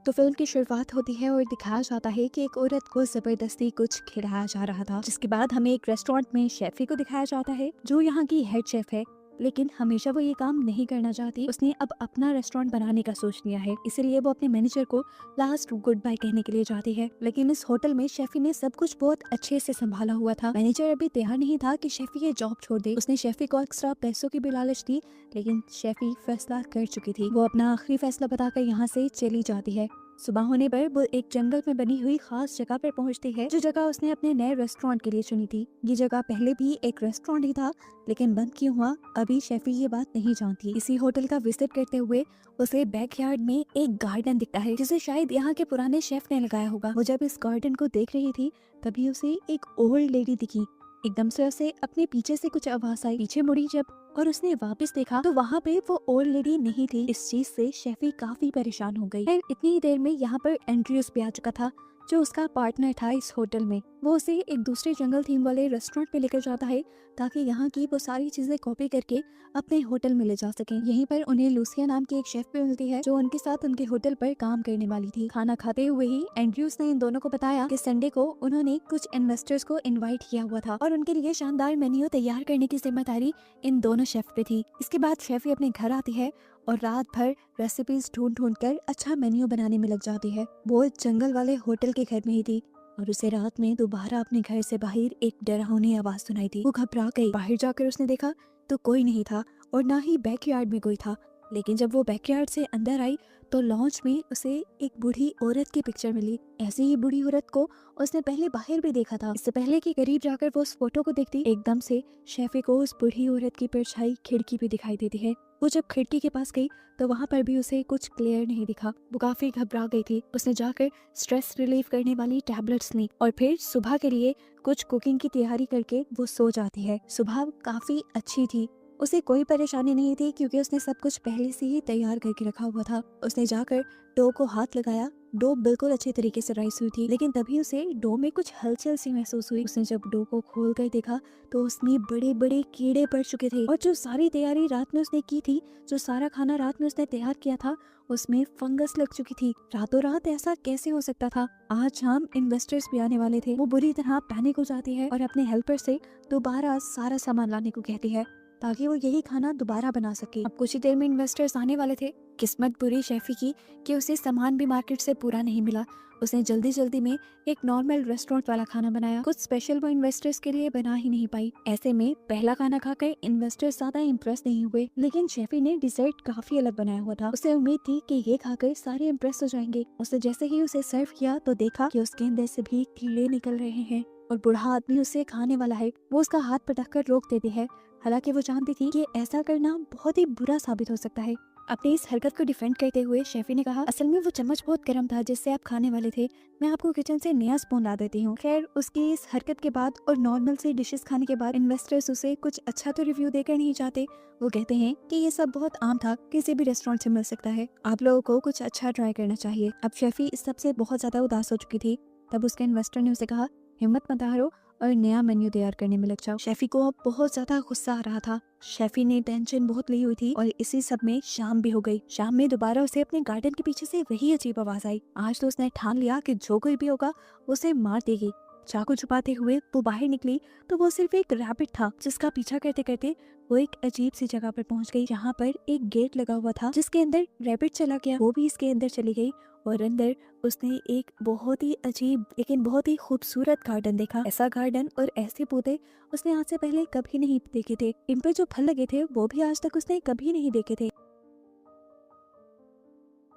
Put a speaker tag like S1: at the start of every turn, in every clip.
S1: तो फिल्म की शुरुआत होती है और दिखाया जाता है कि एक औरत को जबरदस्ती कुछ खिलाया जा रहा था, जिसके बाद हमें एक रेस्टोरेंट में शेफी को दिखाया जाता है जो यहाँ की हेड शेफ है। लेकिन हमेशा वो ये काम नहीं करना चाहती। उसने अब अपना रेस्टोरेंट बनाने का सोच लिया है, इसलिए वो अपने मैनेजर को लास्ट गुड बाय कहने के लिए जाती है। लेकिन इस होटल में शेफी ने सब कुछ बहुत अच्छे से संभाला हुआ था। मैनेजर अभी तैयार नहीं था कि शेफी ये जॉब छोड़ दे। उसने शेफी को एक्स्ट्रा पैसों की भी लालच दी, लेकिन शेफी फैसला कर चुकी थी। वो अपना आखिरी फैसला बताकर यहाँ से चली जाती है। सुबह होने पर वो एक जंगल में बनी हुई खास जगह पर पहुंचती है, जो जगह उसने अपने नए रेस्टोरेंट के लिए चुनी थी। ये जगह पहले भी एक रेस्टोरेंट ही था, लेकिन बंद क्यों हुआ अभी शेफी ये बात नहीं जानती। इसी होटल का विजिट करते हुए उसे बैकयार्ड में एक गार्डन दिखता है, जिसे शायद यहाँ के पुराने शेफ ने लगाया होगा। वो जब इस गार्डन को देख रही थी तभी उसे एक ओल्ड लेडी दिखी। एकदम से उसे अपने पीछे से कुछ आवाज आई। पीछे मुड़ी जब और उसने वापस देखा तो वहाँ पे वो ओल्ड लेडी नहीं थी। इस चीज से शेफी काफी परेशान हो गई। इतनी ही देर में यहाँ पर एंड्रयूस भी आ चुका था, जो उसका पार्टनर था इस होटल में। वो उसे एक दूसरे जंगल थीम वाले रेस्टोरेंट पे लेकर जाता है, ताकि यहाँ की वो सारी चीजें कॉपी करके अपने होटल में ले जा सकें। यहीं पर उन्हें लूसिया नाम की एक शेफ भी मिलती है, जो उनके साथ उनके होटल पर काम करने वाली थी। खाना खाते हुए ही एंड्रयूस ने इन दोनों को बताया कि संडे को उन्होंने कुछ इन्वेस्टर्स को इन्वाइट किया हुआ था और उनके लिए शानदार मेन्यू तैयार करने की जिम्मेदारी इन दोनों शेफ पे थी। इसके बाद शेफी अपने घर आती है और रात भर रेसिपीज ढूंढ ढूंढ कर अच्छा मेन्यू बनाने में लग जाती है। वो जंगल वाले होटल के घर में ही थी और उसे रात में दोबारा अपने घर से बाहर एक डरावनी आवाज सुनाई थी। वो घबरा गई। बाहर जाकर उसने देखा तो कोई नहीं था और ना ही बैकयार्ड में कोई था। लेकिन जब वो बैकयार्ड से अंदर आई तो लॉन्च में उसे एक बूढ़ी औरत की पिक्चर मिली। ऐसी ही बूढ़ी औरत को उसने पहले बाहर भी देखा था। इससे पहले कि करीब जाकर वो उस फोटो को देखती, एकदम से शेफी को उस बूढ़ी औरत की परछाई खिड़की पे दिखाई देती है। वो जब खिड़की के पास गई तो वहाँ पर भी उसे कुछ क्लियर नहीं दिखा। वो काफी घबरा गई थी। उसने जाकर स्ट्रेस रिलीफ करने वाली टैबलेट्स ली और फिर सुबह के लिए कुछ कुकिंग की तैयारी करके वो सो जाती है। सुबह काफी अच्छी थी, उसे कोई परेशानी नहीं थी क्योंकि उसने सब कुछ पहले से ही तैयार करके रखा हुआ था। उसने जाकर डो को हाथ लगाया। डो बिल्कुल अच्छे तरीके से राइस हुई थी, लेकिन तभी उसे डो में कुछ हलचल सी महसूस हुई। उसने जब डो को खोल कर देखा तो उसमें बड़े बड़े कीड़े पड़ चुके थे और जो सारी तैयारी रात में उसने की थी, जो सारा खाना रात में उसने तैयार किया था, उसमें फंगस लग चुकी थी। रातों रात ऐसा कैसे हो सकता था? आज हम इन्वेस्टर्स भी आने वाले थे। वो बुरी तरह पैनिक हो जाती है और अपने हेल्पर से दोबारा सारा सामान लाने को कहती है, ताकि वो यही खाना दोबारा बना सके। अब कुछ ही देर में इन्वेस्टर्स आने वाले थे। किस्मत बुरी शेफी की कि उसे सामान भी मार्केट से पूरा नहीं मिला। उसने जल्दी जल्दी में एक नॉर्मल रेस्टोरेंट वाला खाना बनाया। कुछ स्पेशल वो इन्वेस्टर्स के लिए बना ही नहीं पाई। ऐसे में पहला खाना खाकर इन्वेस्टर्स ज्यादा इम्प्रेस नहीं हुए, लेकिन शेफी ने डिजर्ट काफी अलग बनाया हुआ था। उसे उम्मीद थी कि ये खाकर सारे इम्प्रेस हो जाएंगे। उसने जैसे ही उसे सर्व किया तो देखा कि उसके अंदर से भी कीड़े निकल रहे हैं और बूढ़ा आदमी उसे खाने वाला है। वो उसका हाथ पटक कर रोक देती है, हालांकि वो जानती थी कि ऐसा करना बहुत ही बुरा साबित हो सकता है। अपनी इस हरकत को डिफेंड करते हुए शेफी ने कहा, असल में वो चम्मच बहुत गर्म था जिससे आप खाने वाले थे। मैं आपको किचन से नया स्पून ला देती हूँ। खैर, उसकी इस हरकत के बाद और नॉर्मल से डिशेस खाने के बाद इन्वेस्टर्स उसे कुछ अच्छा तो रिव्यू देकर नहीं चाहते। वो कहते हैं कि ये सब बहुत आम था, किसी भी रेस्टोरेंट से मिल सकता है, आप लोगों को कुछ अच्छा ट्राई करना चाहिए। अब शेफी इस सब से बहुत ज्यादा उदास हो चुकी थी। तब उसके इन्वेस्टर ने उसे कहा, हिम्मत मत हारो और नया मेन्यू तैयार करने में लग जाओ। शेफी को अब बहुत ज्यादा गुस्सा आ रहा था। शेफी ने टेंशन बहुत ली हुई थी और इसी सब में शाम भी हो गई। शाम में दोबारा उसे अपने गार्डन के पीछे से वही अजीब आवाज आई। आज तो उसने ठान लिया कि जो कोई भी होगा उसे मार देगी। चाकू छुपाते हुए वो बाहर निकली तो वो सिर्फ एक रैबिट था, जिसका पीछा करते करते वो एक अजीब सी जगह पर पहुंच गई, जहाँ पर एक गेट लगा हुआ था जिसके अंदर रैबिट चला गया। वो भी इसके अंदर चली गई और अंदर उसने एक बहुत ही अजीब लेकिन बहुत ही खूबसूरत गार्डन देखा। ऐसा गार्डन और ऐसे पौधे उसने आज से पहले कभी नहीं देखे थे। इन पर जो फल लगे थे वो भी आज तक उसने कभी नहीं देखे थे।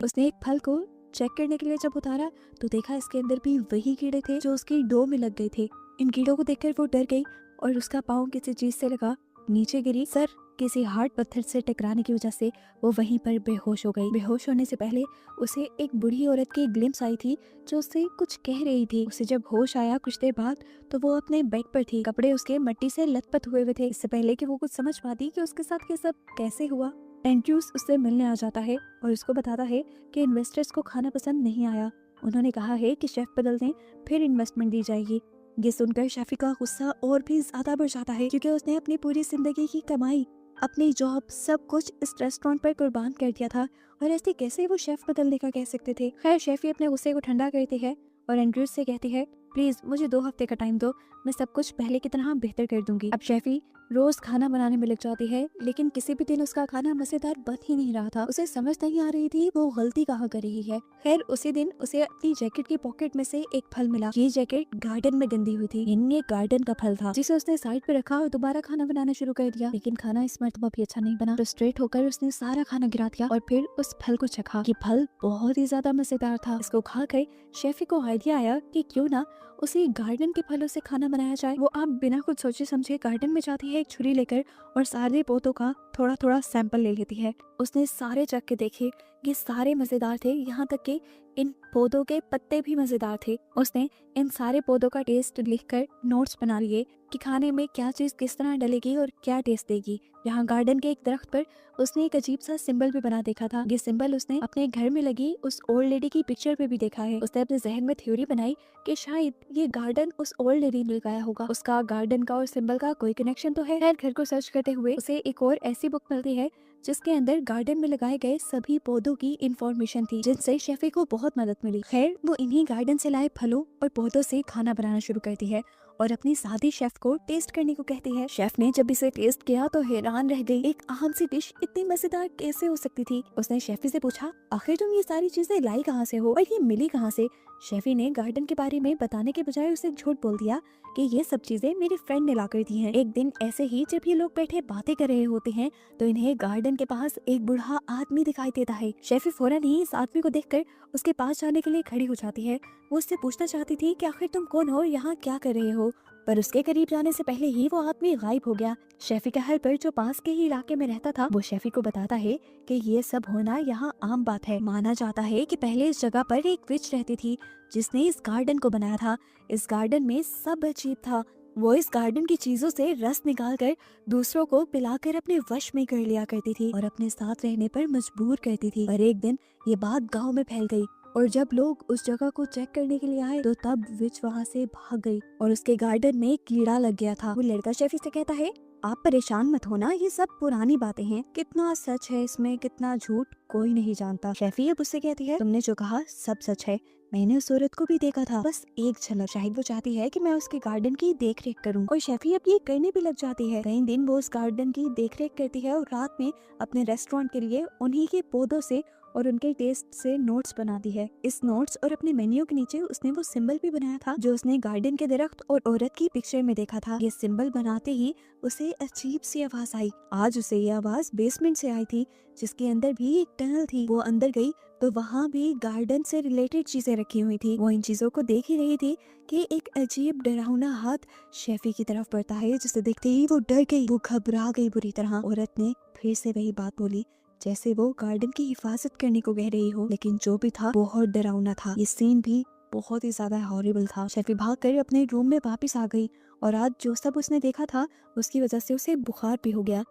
S1: उसने एक फल को चेक करने के लिए जब उतारा तो देखा इसके अंदर भी वही कीड़े थे जो उसकी डो में लग गए थे। इन कीड़ों को देखकर वो डर गई और उसका पाँव किसी चीज से लगा, नीचे गिरी। सर किसी हार्ड पत्थर से टकराने की वजह से वो वहीं पर बेहोश हो गई। बेहोश होने से पहले उसे एक बूढ़ी औरत की ग्लिम्स आई थी जो उससे कुछ कह रही थी। उसे जब होश आया कुछ देर बाद तो वो अपने बेड पर थी। कपड़े उसके मिट्टी से लथपथ हुए थे। इससे पहले कि वो कुछ समझ पाती कि उसके साथ ये सब कैसे हुआ, एंड्रयूस उससे मिलने आ जाता है और उसको बताता है कि इन्वेस्टर्स को खाना पसंद नहीं आया। उन्होंने कहा है कि शेफ बदल दें, फिर इन्वेस्टमेंट दी जाएगी। ये सुनकर शेफी का गुस्सा और भी ज्यादा बढ़ जाता है, क्योंकि उसने अपनी पूरी जिंदगी की कमाई अपनी जॉब सब कुछ इस रेस्टोरेंट पर कुर्बान कर दिया था और ऐसे कैसे वो शेफ बदलने का कह सकते थे। खैर शेफी अपने गुस्से को ठंडा करती है और एंड्रयूज से कहती है प्लीज मुझे 2 हफ्ते का टाइम दो, मैं सब कुछ पहले की तरह बेहतर कर दूंगी। अब शेफी रोज खाना बनाने में लग जाती है लेकिन किसी भी दिन उसका खाना मजेदार बन ही नहीं रहा था। उसे समझ नहीं आ रही थी वो गलती कहाँ कर रही है। खैर उसी दिन उसे अपनी जैकेट की पॉकेट में से एक फल मिला। ये जैकेट गार्डन में गंदी हुई थी, ये गार्डन का फल था जिसे उसने साइड पे रखा और दोबारा खाना बनाना शुरू कर दिया। लेकिन खाना इस मर्तबा भी अच्छा नहीं बना। फ्रस्ट्रेट होकर उसने सारा खाना गिरा दिया और फिर उस फल को चखा। ये फल बहुत ही ज्यादा मजेदार था। इसको खाकर शेफी को आइडिया आया कि क्यों ना उसे गार्डन के फलों से खाना बनाया जाए। वो अब बिना कुछ सोचे समझे गार्डन में जाती है एक छुरी लेकर और सारे पौधों का थोड़ा थोड़ा सैंपल ले लेती है। उसने सारे चख के देखे, ये सारे मजेदार थे, यहाँ तक कि इन पौधों के पत्ते भी मजेदार थे। उसने इन सारे पौधों का टेस्ट लिखकर नोट्स बना लिए कि खाने में क्या चीज किस तरह डलेगी और क्या टेस्ट देगी। यहाँ गार्डन के एक दरख्त पर उसने एक अजीब सा सिंबल भी बना देखा था। ये सिंबल उसने अपने घर में लगी उस ओल्ड लेडी की पिक्चर पे भी देखा है। उसने अपने जहन में थ्योरी बनाई कि शायद ये गार्डन उस ओल्ड लेडी ने लगाया होगा। उसका गार्डन का और सिंबल का कोई कनेक्शन तो है। खैर घर को सर्च करते हुए उसे एक और ऐसी बुक मिलती है जिसके अंदर गार्डन में लगाए गए सभी पौधों की इंफॉर्मेशन थी, जिनसे शेफी को बहुत मदद मिली। खैर वो इन्हीं गार्डन से लाए फलों और पौधों से खाना बनाना शुरू करती है और अपनी साथी शेफ को टेस्ट करने को कहती है। शेफ ने जब इसे टेस्ट किया तो हैरान रह गई। एक आम सी डिश इतनी मजेदार कैसे हो सकती थी। उसने शेफी से पूछा आखिर तुम ये सारी चीजें लाई कहाँ से हो और ये मिली कहाँ से। शेफी ने गार्डन के बारे में बताने के बजाय उसे झूठ बोल दिया कि ये सब चीजें मेरी फ्रेंड ने ला कर दी हैं। एक दिन ऐसे ही जब ये लोग बैठे बातें कर रहे होते हैं तो इन्हें गार्डन के पास एक बूढ़ा आदमी दिखाई देता है। शेफी फौरन ही इस आदमी को देखकर उसके पास जाने के लिए खड़ी हो जाती है। वो उससे पूछना चाहती थी कि आखिर तुम कौन हो, यहाँ क्या कर रहे हो, पर उसके करीब जाने से पहले ही वो आदमी गायब हो गया। शेफी का हेल्पर जो पास के ही इलाके में रहता था वो शेफी को बताता है कि ये सब होना यहाँ आम बात है। माना जाता है कि पहले इस जगह पर एक विच रहती थी जिसने इस गार्डन को बनाया था। इस गार्डन में सब अजीब था। वो इस गार्डन की चीजों से रस निकाल कर दूसरों को पिलाकर अपने वश में कर लिया करती थी और अपने साथ रहने पर मजबूर करती थी। और एक दिन ये बात गांव में फैल गई और जब लोग उस जगह को चेक करने के लिए आए तो तब विच वहाँ से भाग गई और उसके गार्डन में कीड़ा लग गया था। वो लड़का शेफी से कहता है आप परेशान मत होना, ये सब पुरानी बातें हैं, कितना सच है इसमें कितना झूठ कोई नहीं जानता। शेफी अब उससे कहती है तुमने जो कहा सब सच है, मैंने उस औरत को भी देखा था, बस एक झलक। शायद वो चाहती है कि मैं उसके गार्डन की देख रेख करूँ और शेफी अब ये करने भी लग जाती है। कई दिन वो उस गार्डन की देख रेख करती है और रात में अपने रेस्टोरेंट के लिए उन्हीं के पौधों से और उनके टेस्ट से नोट्स बनाती है। इस नोट्स और अपने मेन्यू के नीचे उसने वो सिंबल भी बनाया था जो उसने गार्डन के दरख्त और औरत की पिक्चर में देखा था। ये सिंबल बनाते ही उसे अजीब सी आवाज आई। आज उसे ये आवाज बेसमेंट से आई थी जिसके अंदर भी एक टनल थी। वो अंदर गई तो वहाँ भी गार्डन से रिलेटेड चीजें रखी हुई थी। वो इन चीजों को देख ही रही थी कि एक अजीब डरावना हाथ शेफी की तरफ बढ़ता है, जिसे देखते ही वो डर गई, वो घबरा गई बुरी तरह। औरत ने फिर से वही बात बोली जैसे वो गार्डन की हिफाजत करने को कह रही हो, लेकिन जो भी था बहुत डरावना था। ये सीन भी बहुत ही ज्यादा हॉरिबल था। शेफी भाग कर अपने रूम में वापस आ गई और आज जो सब उसने देखा था उसकी वजह से उसे बुखार भी हो गया।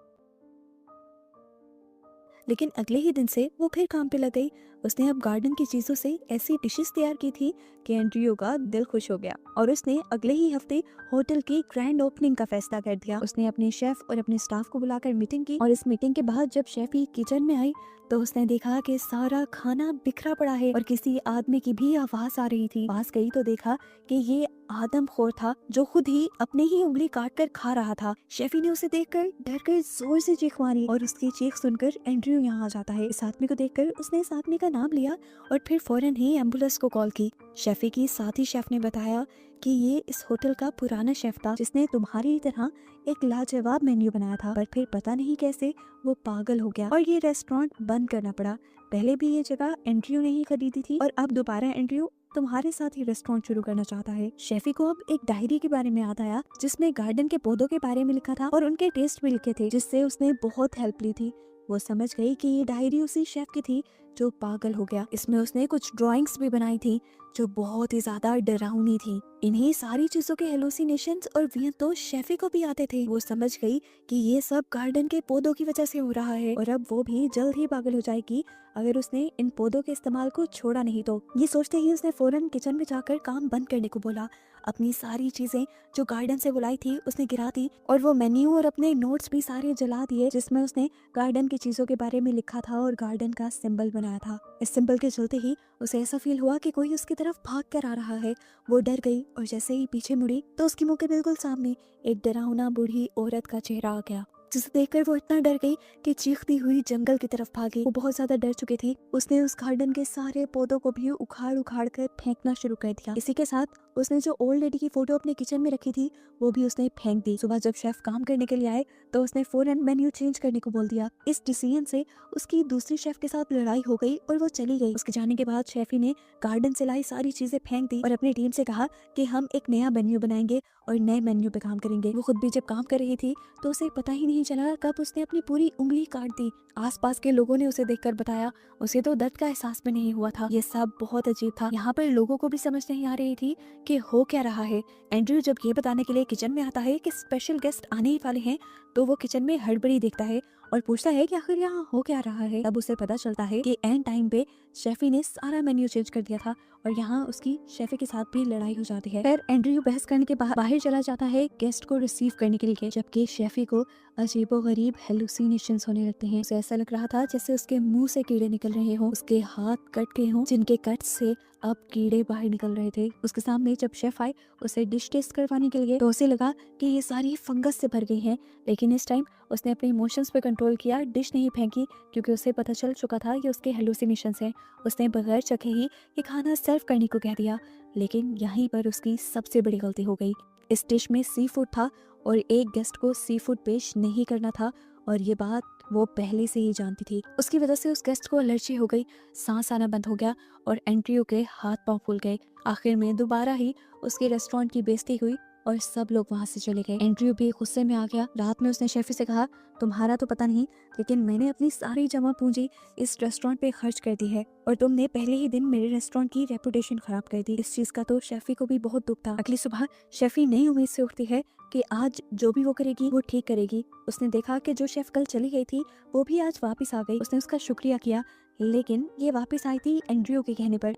S1: लेकिन अगले ही दिन से वो फिर काम पे लग गई। उसने अब गार्डन की चीजों से ऐसी डिशेस तैयार की थी कि एंड्रयू का दिल खुश हो गया और उसने अगले ही हफ्ते होटल की ग्रैंड ओपनिंग का फैसला कर दिया। उसने अपने शेफ और अपने स्टाफ को बुलाकर मीटिंग की और इस मीटिंग के बाद जब शेफी किचन में आई तो उसने देखा कि सारा खाना बिखरा पड़ा है और किसी आदमी की भी आवाज आ रही थी। पास गई तो देखा कि ये आदमखोर था जो खुद ही अपने ही उंगली काट कर खा रहा था। शेफी ने उसे देखकर डर कर जोर से चीख मारी और उसकी चीख सुनकर एंड्रयू यहाँ आ जाता है। इस आदमी को देखकर उसने इस आदमी का नाम लिया और फिर फौरन ही एम्बुलेंस को कॉल की। शेफी की साथी शेफ ने बताया कि ये इस होटल का पुराना शेफ था जिसने तुम्हारी तरह एक लाजवाब मेन्यू बनाया था, पर फिर पता नहीं कैसे वो पागल हो गया और ये रेस्टोरेंट बंद करना पड़ा। पहले भी ये जगह एंड्रयू ने ही खरीदी थी और अब दोबारा एंड्रयू तुम्हारे साथ ही रेस्टोरेंट शुरू करना चाहता है। शेफी को अब एक डायरी के बारे में याद आया जिसमें गार्डन के पौधों के बारे में लिखा था और उनके टेस्ट भी लिखे थे, जिससे उसने बहुत हेल्प ली थी। वो समझ गई कि ये डायरी उसी शेफ की थी जो पागल हो गया। इसमें उसने कुछ ड्राइंग्स भी बनाई थी जो बहुत ही ज्यादा डरावनी थी। इन्हीं सारी चीजों के हेलुसिनेशंस और वियन तो शेफी को भी आते थे। वो समझ गई कि ये सब गार्डन के पौधों की वजह से हो रहा है और अब वो भी जल्द ही पागल हो जाएगी अगर उसने इन पौधों के इस्तेमाल को छोड़ा नहीं तो। ये सोचते ही उसने फौरन किचन में जाकर काम बंद करने को बोला। अपनी सारी चीजें जो गार्डन से बुलाई थी उसने गिरा दी और वो मेन्यू और अपने नोट्स भी सारे जला दिए जिसमें उसने गार्डन की चीजों के बारे में लिखा था और गार्डन का सिंबल बनाया था। इस सिंबल के चलते ही उसे ऐसा फील हुआ कि कोई उसकी तरफ भाग कर आ रहा है। वो डर गई और जैसे ही पीछे मुड़ी तो उसकी मुंह के बिल्कुल सामने एक डरावना बूढ़ी औरत का चेहरा आ गया, जिसे देखकर वो इतना डर गई कि चीखती हुई जंगल की तरफ भागी। वो बहुत ज्यादा डर चुकी थी। उसने उस गार्डन के सारे पौधों को भी उखाड़ उखाड़ कर फेंकना शुरू कर दिया। इसी के साथ उसने जो ओल्ड लेडी की फोटो अपने किचन में रखी थी वो भी उसने फेंक दी। सुबह जब शेफ काम करने के लिए आए तो उसने फौरन मेन्यू चेंज करने को बोल दिया। इस डिसीजन से उसकी दूसरी शेफ के साथ लड़ाई हो गई और वो चली गई। उसके जाने के बाद शेफी ने गार्डन से लाई सारी चीजें फेंक दी और अपनी टीम से कहा कि हम एक नया मेन्यू बनाएंगे और नए मेन्यू पे काम करेंगे। वो खुद भी जब काम कर रही थी तो उसे पता ही नहीं चला कब उसने अपनी पूरी उंगली काट दी। आसपास के लोगों ने उसे देखकर बताया उसे तो दर्द का एहसास भी नहीं हुआ था। ये सब बहुत अजीब था। यहाँ पर लोगों को भी समझ नहीं आ रही थी कि हो क्या रहा है। एंड्रयू जब ये बताने के लिए किचन में आता है कि स्पेशल गेस्ट आने ही वाले हैं तो वो किचन में हड़बड़ी देखता है और पूछता है कि आखिर यहाँ हो क्या रहा है। तब उसे पता चलता है कि एंड टाइम पे शेफी ने सारा मेन्यू चेंज कर दिया था और यहाँ उसकी शेफी के साथ भी लड़ाई हो जाती है। फिर एंड्रयू बहस करने के बाहर चला जाता है गेस्ट को रिसीव करने के लिए, जबकि शेफी को अजीबोगरीब हेलुसिनेशंस होने लगते हैं। उसे ऐसा लग रहा था जैसे उसके मुंह से कीड़े निकल रहे हों, उसके हाथ कट गए हों जिनके कट से अब कीड़े बाहर निकल रहे थे। उसके सामने जब शेफ आए उसे डिश टेस्ट करवाने के लिए तो उसे लगा कि ये सारी फंगस से भर गई है, लेकिन इस टाइम उसने अपने इमोशंस पर कंट्रोल किया, डिश नहीं फेंकी क्योंकि उसे पता चल चुका था कि उसके हेलुसिनेशंस हैं। उसने बगैर चखे ही ये खाना सर्व करने को कह दिया, लेकिन यहीं पर उसकी सबसे बड़ी गलती हो गई। इस डिश में सी फूड था और एक गेस्ट को सी फूड पेश नहीं करना था और ये बात वो पहले से ही जानती थी। उसकी वजह से उस गेस्ट को एलर्जी हो गई, सांस आना बंद हो गया और एंड्रयू के हाथ पांव फूल गए। आखिर में दोबारा ही उसके रेस्टोरेंट की बेइज्जती हुई और सब लोग वहां से चले गए। एंड्रयू भी गुस्से में आ गया। रात में उसने शेफी से कहा तुम्हारा तो पता नहीं, लेकिन मैंने अपनी सारी जमा पूंजी इस रेस्टोरेंट पे खर्च कर दी है और तुमने पहले ही दिन मेरे रेस्टोरेंट की रेपुटेशन खराब कर दी। इस चीज का तो शेफी को भी बहुत दुख था। अगली सुबह शेफी नई उम्मीद से उठती है कि आज जो भी वो करेगी वो ठीक करेगी। उसने देखा कि जो शेफ कल चली गई थी वो भी आज वापस आ गई। उसने उसका शुक्रिया किया, लेकिन ये वापस आई थी एंड्रयू के कहने पर।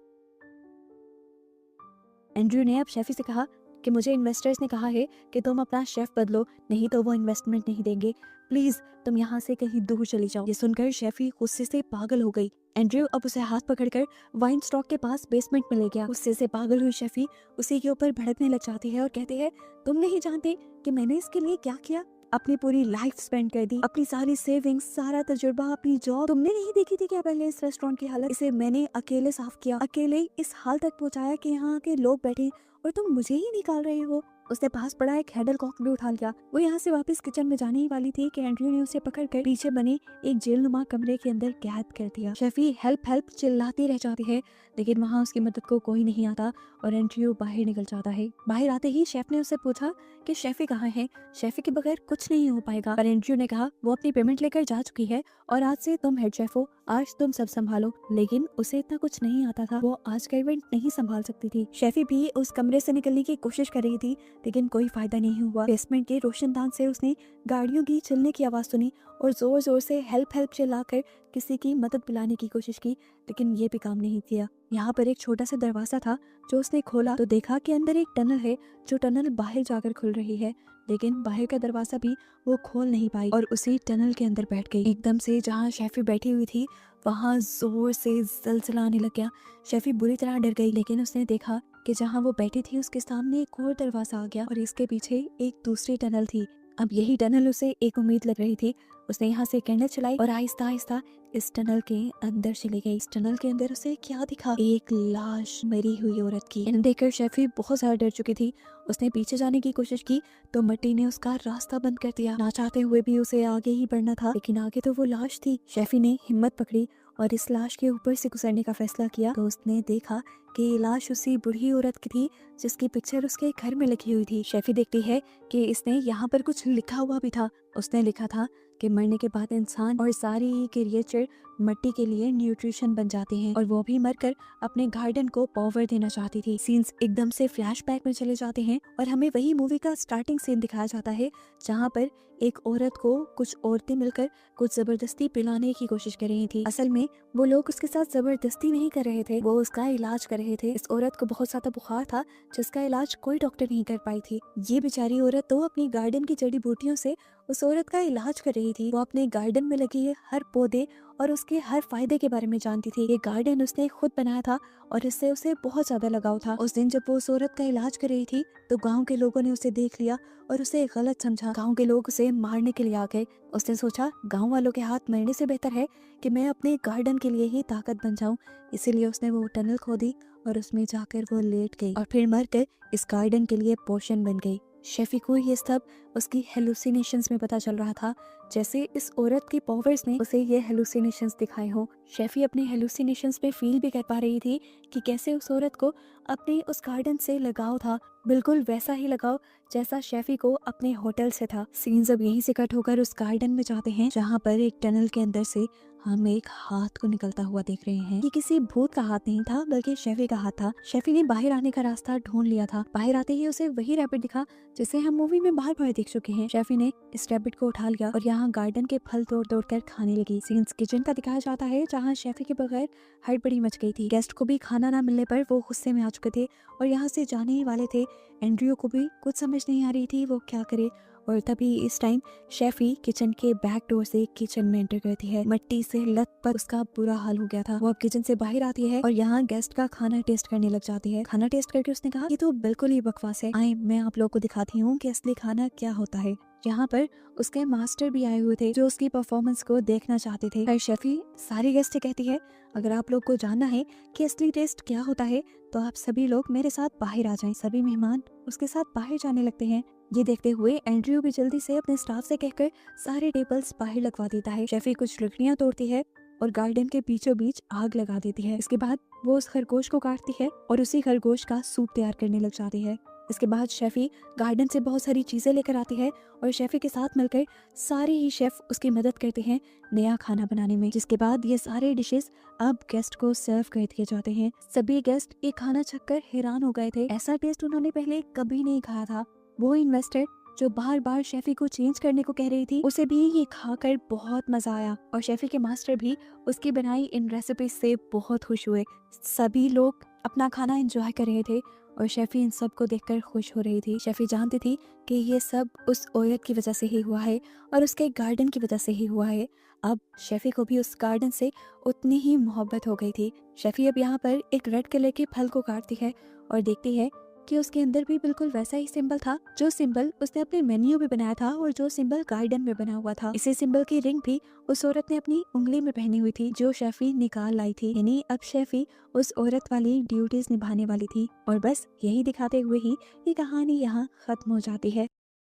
S1: एंड्रयू ने अब शेफी से कहा कि मुझे इन्वेस्टर्स ने कहा है कि तुम अपना शेफ बदलो, नहीं तो वो इन्वेस्टमेंट नहीं देंगे। प्लीज तुम यहाँ से कहीं दूर चली जाओ। ये सुनकर शेफी गुस्से से पागल हो गई। एंड्रयू अब उसे हाथ पकड़कर वाइन स्टॉक के पास बेसमेंट में ले गया। गुस्से से पागल हुई शेफी उसी के ऊपर भड़कने लग जाती है और कहती है तुम नहीं जानते कि मैंने इसके लिए क्या किया। अपनी पूरी लाइफ स्पेंड कर दी, अपनी सारी सेविंग्स, सारा तजुर्बा, अपनी जॉब। तुमने नहीं देखी थी क्या पहले इस रेस्टोरेंट की हालत? इसे मैंने अकेले साफ किया, अकेले इस हाल तक पहुंचाया कि यहाँ के लोग बैठे और तुम मुझे ही निकाल रहे हो। उसने पास पड़ा एक हैंडल कॉक भी उठा लिया। वो यहाँ से वापस किचन में जाने ही वाली थी कि एंड्रयू ने उसे पकड़कर पीछे बने एक जेलनुमा कमरे के अंदर कैद कर दिया। शेफी हेल्प हेल्प चिल्लाती रह जाती है, लेकिन वहाँ उसकी मदद को कोई नहीं आता और एंड्रयू बाहर निकल जाता है। बाहर आते ही शेफ ने उससे पूछा कि शेफी कहाँ है, शेफी के बगैर कुछ नहीं हो पाएगा। पर एंड्रयू ने कहा वो अपनी पेमेंट लेकर जा चुकी है और आज से तुम हेड शेफ हो, आज तुम सब संभालो। लेकिन उसे इतना कुछ नहीं आता था, वो आज का इवेंट नहीं संभाल सकती थी। शेफी भी उस कमरे से निकलने की कोशिश कर रही थी, लेकिन कोई फायदा नहीं हुआ। बेसमेंट के रोशनदान से उसने गाड़ियों की चलने की आवाज सुनी और जोर जोर से हेल्प हेल्प चिल्लाकर किसी की मदद बुलाने की कोशिश की, लेकिन ये भी काम नहीं किया। यहाँ पर एक छोटा सा दरवाजा था जो उसने खोला तो देखा कि अंदर एक टनल है, जो टनल बाहर जाकर खुल रही है, लेकिन बाहर का दरवाजा भी वो खोल नहीं पाई और उसी टनल के अंदर बैठ गई। एकदम से जहाँ शेफी बैठी हुई थी वहाँ जोर से जलजला आने लग गया। शेफी बुरी तरह डर गई, लेकिन उसने देखा कि जहाँ वो बैठी थी उसके सामने एक और दरवाजा आ गया और इसके पीछे एक दूसरी टनल थी। अब यही टनल उसे एक उम्मीद लग रही थी। उसने यहाँ से कैंडल चलाई और आहिस्ता आहिस्ता इस टनल के अंदर चली गई। इस टनल के अंदर उसे क्या दिखा? एक लाश, मरी हुई औरत की। इन्हें देखकर शेफी बहुत ज्यादा डर चुकी थी। उसने पीछे जाने की कोशिश की तो मिट्टी ने उसका रास्ता बंद कर दिया। ना चाहते हुए भी उसे आगे ही बढ़ना था, लेकिन आगे तो वो लाश थी। शेफी ने हिम्मत पकड़ी और इस लाश के ऊपर से गुजरने का फैसला किया तो उसने देखा कि ये लाश उसी बुढ़ी औरत की थी जिसकी पिक्चर उसके घर में लगी हुई थी। शेफी देखती है कि इसने यहाँ पर कुछ लिखा हुआ भी था। उसने लिखा था कि मरने के बाद इंसान और सारी क्रिएचर मिट्टी के लिए न्यूट्रिशन बन जाते हैं और वो भी मरकर अपने गार्डन को पावर देना चाहती थी। सीन्स एकदम से फ्लैशबैक में चले जाते हैं और हमें वही मूवी का स्टार्टिंग सीन दिखाया जाता है जहाँ पर एक औरत को कुछ औरतें मिलकर कुछ जबरदस्ती पिलाने की कोशिश कर रही थी। असल में वो लोग उसके साथ जबरदस्ती नहीं कर रहे थे, वो उसका इलाज कर रहे थे। इस औरत को बहुत ज्यादा बुखार था जिसका इलाज कोई डॉक्टर नहीं कर पाई थी। ये बेचारी औरत तो अपनी गार्डन की जड़ी बूटियों से उस औरत का इलाज कर रही थी। वो अपने गार्डन में लगी है हर पौधे और उसके हर फायदे के बारे में जानती थी। ये गार्डन उसने खुद बनाया था और इससे उसे बहुत ज्यादा लगाव था। उस दिन जब वो उस औरत का इलाज कर रही थी तो गांव के लोगों ने उसे देख लिया और उसे गलत समझा। गांव के लोग उसे मारने के लिए आ गए। उसने सोचा गांव वालों के हाथ मरने से बेहतर है कि मैं अपने गार्डन के लिए ही ताकत बन जाऊं। इसीलिए उसने वो टनल खोदी और उसमें जाकर वो लेट गई और फिर मरकर इस गार्डन के लिए पोषण बन गई। शेफी को ये सब उसकी हेलुसिनेशंस में पता चल रहा था, जैसे इस औरत की पावर्स ने उसे ये हेलुसिनेशंस दिखाए हों। शेफी अपने हेलुसिनेशंस में फील भी कर पा रही थी कि कैसे उस औरत को अपने उस गार्डन से लगाव था, बिल्कुल वैसा ही लगाव जैसा शेफी को अपने होटल से था। सीन्स अब यहीं से कट होकर उस गार्डन में जाते हैं जहाँ पर एक टनल के अंदर से हम एक हाथ को निकलता हुआ देख रहे हैं। ये किसी भूत का हाथ नहीं था बल्कि शेफी का हाथ था। शेफी ने बाहर आने का रास्ता ढूंढ लिया था। बाहर आते ही उसे वही रैबिट दिखा जिसे हम मूवी में बार बार देख चुके हैं। शेफी ने इस रैबिट को उठा लिया और यहाँ गार्डन के फल तोड़ तोड़ कर खाने लगी। सीन्स किचन का दिखाया जाता है जहाँ शेफी के बगैर हड़बड़ी मच गई थी। गेस्ट को भी खाना ना मिलने पर वो गुस्से में आ चुके थे और यहाँ से जाने ही वाले थे। एंड्रयू को भी कुछ समझ नहीं आ रही थी वो क्या करे और तभी इस टाइम शेफी किचन के बैक डोर से किचन में एंटर करती है। मिट्टी से लथपथ उसका बुरा हाल हो गया था। वो अब किचन से बाहर आती है और यहाँ गेस्ट का खाना टेस्ट करने लग जाती है। खाना टेस्ट करके उसने कहा ये तो बिल्कुल ही बकवास है, आए मैं आप लोग को दिखाती हूँ कि असली खाना क्या होता है। यहाँ पर उसके मास्टर भी आए हुए थे जो उसकी परफॉर्मेंस को देखना चाहते थे। पर शेफी सारी गेस्ट से कहती है अगर आप लोग को जानना है कि असली टेस्ट क्या होता है तो आप सभी लोग मेरे साथ बाहर आ जाएं। सभी मेहमान उसके साथ बाहर जाने लगते हैं। ये देखते हुए एंड्रयू भी जल्दी से अपने स्टाफ से कहकर सारे टेबल्स बाहर लगवा देता है। शेफी कुछ लकड़ियां तोड़ती है और गार्डन के बीचों बीच आग लगा देती है। इसके बाद वो उस खरगोश को काटती है और उसी खरगोश का सूप तैयार करने लग जाती है। इसके बाद शेफी गार्डन से बहुत सारी चीजें लेकर आती है और शेफी के साथ मिलकर सारे ही शेफ उसकी मदद करते हैं नया खाना बनाने में। जिसके बाद ये सारे डिशेस अब गेस्ट को सर्व कर दिए जाते हैं। सभी गेस्ट ये खाना छककर हैरान हो गए थे। ऐसा टेस्ट उन्होंने पहले कभी नहीं खाया था। वो इन्वेस्टर जो बार बार शेफी को चेंज करने को कह रही थी उसे भी ये खाकर बहुत मजा आया और शेफी के मास्टर भी उसकी बनाई इन रेसिपी से बहुत खुश हुए। सभी लोग अपना खाना एंजॉय कर रहे थे और शेफी इन सब को देखकर खुश हो रही थी। शेफी जानती थी कि ये सब उस औरत की वजह से ही हुआ है और उसके गार्डन की वजह से ही हुआ है। अब शेफी को भी उस गार्डन से उतनी ही मोहब्बत हो गई थी। शेफी अब यहाँ पर एक रेड कलर के फल को काटती है और देखती है कि उसके अंदर भी बिल्कुल वैसा ही सिंबल था जो सिंबल उसने अपने मेन्यू में बनाया था और जो सिंबल गार्डन में बना हुआ था। इसी सिंबल की रिंग भी उस औरत ने अपनी उंगली में पहनी हुई थी जो शेफी निकाल लाई थी। यानी अब शेफी उस औरत वाली ड्यूटीज निभाने वाली थी। और बस यही दिखाते हुए ही ये कहानी यहाँ खत्म हो जाती है।